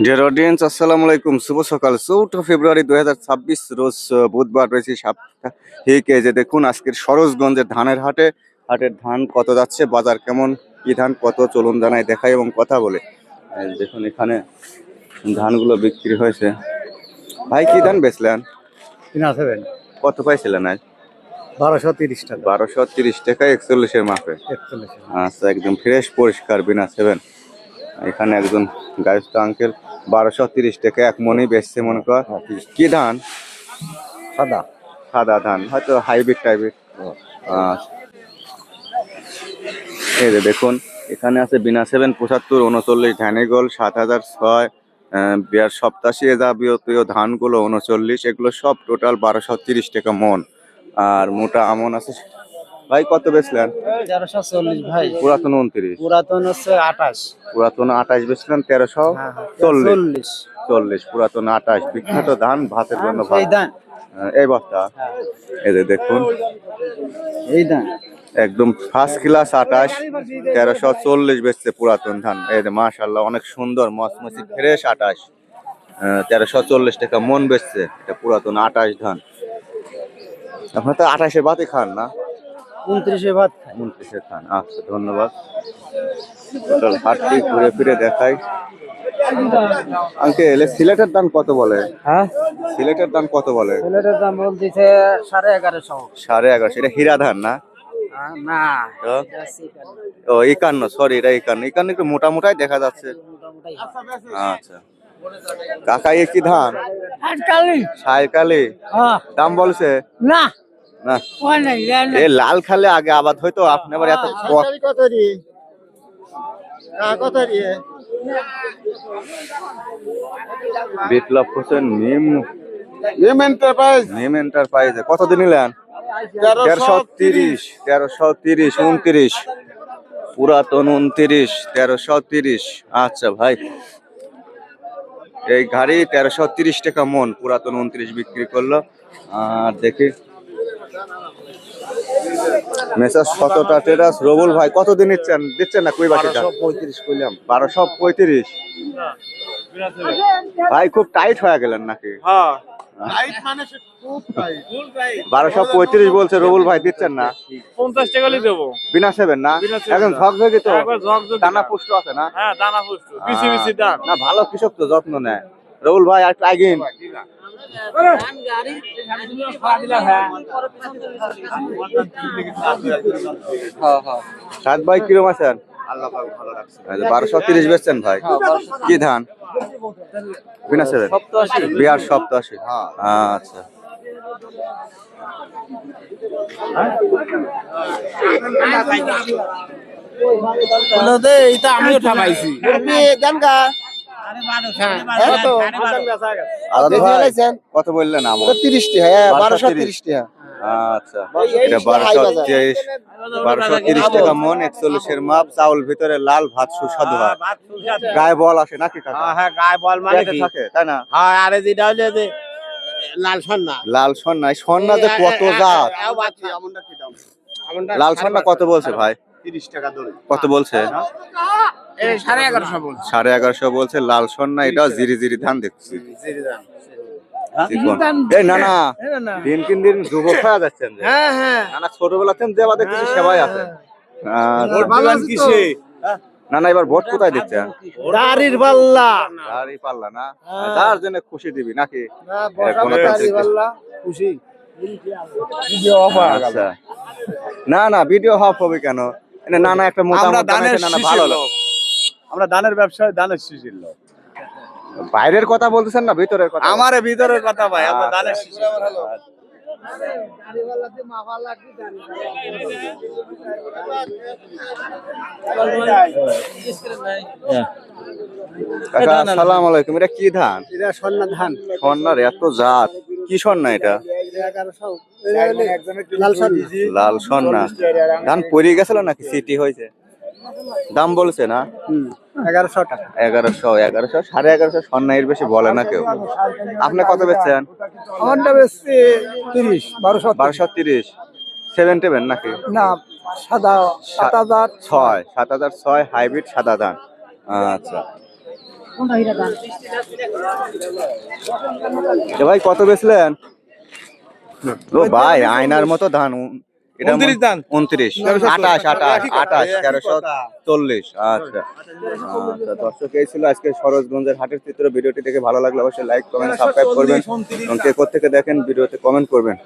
Dear audience, আসসালামু আলাইকুম। শুভ সকাল। 4 ফেব্রুয়ারি 2026 রোজ বুধবার রয়েছে সাপ্তাহিক। এই যে দেখুন আজকের সরোজগঞ্জের ধানের হাটের ধান কত যাচ্ছে, বাজার কেমন, কি ধান কত, চলুন জানাই দেখাই এবং কথা বলে। এই দেখুন এখানে ধানগুলো বিক্রি হয়েছে। ভাই কি ধান বেচলেন? কত পাইছিলেন আজ? 1230 টাকা। 1230 টাকা 41-এর মাপে। 41। আচ্ছা, একদম ফ্রেশ পরিষ্কার বিনা সেভেন। এখানে একজন গায়স্ত আঙ্কেল 1230 টাকা এক মনে বেচছে মনে কর। কি ধান? সাদা। সাদা ধান, হয়তো হাইব্রিড টাইপের। এই যে দেখুন এখানে আছে বিনা সেভেন 75 39 ধানেগোল 7006 82 যাবতীয় ধানগুলো 39, এগুলো সব টোটাল 1230 টাকা মন। আর মোটা আমন আছে। ভাই কত বেচলেন? 1340 ভাই। পুরাতন 29, পুরাতন হচ্ছে 28। পুরাতন 28 বেচলেন 1340। পুরাতন 28 বিখ্যাত ধান, ভাতের জন্য ভাত। এই ধান, এই বস্তা। এই যে দেখুন এই ধান একদম ফার্স্ট ক্লাস 28 1340 বেচছে পুরাতন ধান। এই যে মাশাআল্লাহ অনেক সুন্দর মচমচি ফ্রেশ 28 1340 টাকা মন বেচছে। এটা পুরাতন 28 ধান। আপনার তো 28-এর ভাতই খান না? 29 ভাত খায়। 29-এর খান। আচ্ছা, ধন্যবাদ। টোটাল হাটটি ঘুরে ফিরে দেখাই। আঙ্কেল সিলেটের দাম কত বলে? হ্যাঁ, সিলেটের দাম কত বলে? সিলেটের দাম বলতেছে 1150। 1150। এটা হীরা ধান না? না, তো 51, সরি এটা 51 একটু মোটা মোটাই দেখা যাচ্ছে। আচ্ছা কাকা, এ কি ধান? সাইকালি। দাম বলছে না না? এ লাল খালে আগে আবাদ হয়তো, আপনি আবার এত কত রে? কত রে? বিপ্লব হোসেন নিম এন্টারপ্রাইজে কতদিন নিলেন? 1330 29 পুরাতন 29 1330। আচ্ছা ভাই, এই গাড়ি 1330 টাকা মন, পুরাতন 29 বিক্রি করলো। আর দেখি মেসার 17টা টেরাস রবুল ভাই কতদিন দিচ্ছেন না? কুই বাকি 1235 কইলাম। 1235। ভাই খুব টাইট হয়ে গেলেন নাকি? হ্যাঁ, টাইট মানে খুব টাইট। 1235 বলছে রবুল ভাই, দিচ্ছেন না? 50 টাকা লিয়ে দেবো। বিনা সেভেন না? এখন ঝকঝকে তো, দানা পুষ্ট আছে না? হ্যাঁ, দানা পুষ্ট, বিসি বিসি দান। না, ভালো কৃষক তো যত্ন নেয়। রবুল ভাই একটু আগিন। সাত ভাই কিরম আছেন? আল্লাহ পাক ভালো রাখছে। 1230 বেচছেন ভাই। কি ধান? বিনা সেভেন 82। আচ্ছা এটা আমিও ঠামাইছি। জানগা কত বললেন? আমার 30 টাকা। 1230 টাকা। আচ্ছা, এটা 1230 টাকা মন, 41-এর মাপ, চাউল ভিতরে লাল, ভাত সুস্বাদু হয়। গায়ে বল আসে নাকি কাকা? হ্যাঁ, গায়ে বল মানে পেটে কি থাকে তাই না? হ্যাঁ, আরে যেটা হইলে যে লাল সন্না। লাল সন্না, সন্না যে কত জাত। লাল সন্না কত বলছে ভাই? 30 টাকা দড়ি। কত বলছে? 1150 বলছে। 1150 বলছে লাল সন্না। এটা জিরি ধান দেখছি। এই না না, দিন যুবক হয়ে যাচ্ছেন যে। হ্যাঁ হ্যাঁ, না না, ছোটবেলাতে যে আমাদের কিছু সেবাই আছে। না না, এবার ভোট কোথায় দিচ্ছেন? দাড়ির পাল্লা। দাড়ি পাল্লা না, যার জন্য খুশি দিবি নাকি? খুশি। আচ্ছা, না না, ভিডিও হপ হবে কেন? না না, একটা মোটামুটি ভালো লোক। আমরা দানের ব্যবসায় দানের শিশির লোক। বাইরের কথা বলতেছেন না ভিতরের কথা? আমার ভিতরের কথা ভাই, আমরা দানের শিশির। আসসালামু আলাইকুম। এটা কি ধান? এটা স্বর্ণা ধান। স্বর্ণার এত জাত, কি স্বর্ণা এটা? লাল স্বর্ণা। ধান পড়ে গেছিল নাকি সিটি হয়েছে? দাম বলছে না? 1100 টাকা। 1100 1150 স্বর্ণা, এর বেশি বলে না কেউ। আপনি কত বেচছেন? আমারটা বেশি 30 1230। 77 নাকি? না, সাদা 7006। 7006 হাইব্রিড সাদা ধান। আচ্ছা, এ ভাই কত বেচলেন? ও ভাই আয়নার মতো ধান এটা 29 ধান। 29 28 1340। আচ্ছা আচ্ছা দর্শক এই ছিল আজকে সরোজগঞ্জের হাটের চিত্র। ভিডিওটি দেখে ভালো লাগলে অবশ্যই লাইক কমেন্ট সাবস্ক্রাইব করবেন এবং কে কোথা থেকে দেখেন ভিডিওতে কমেন্ট করবেন।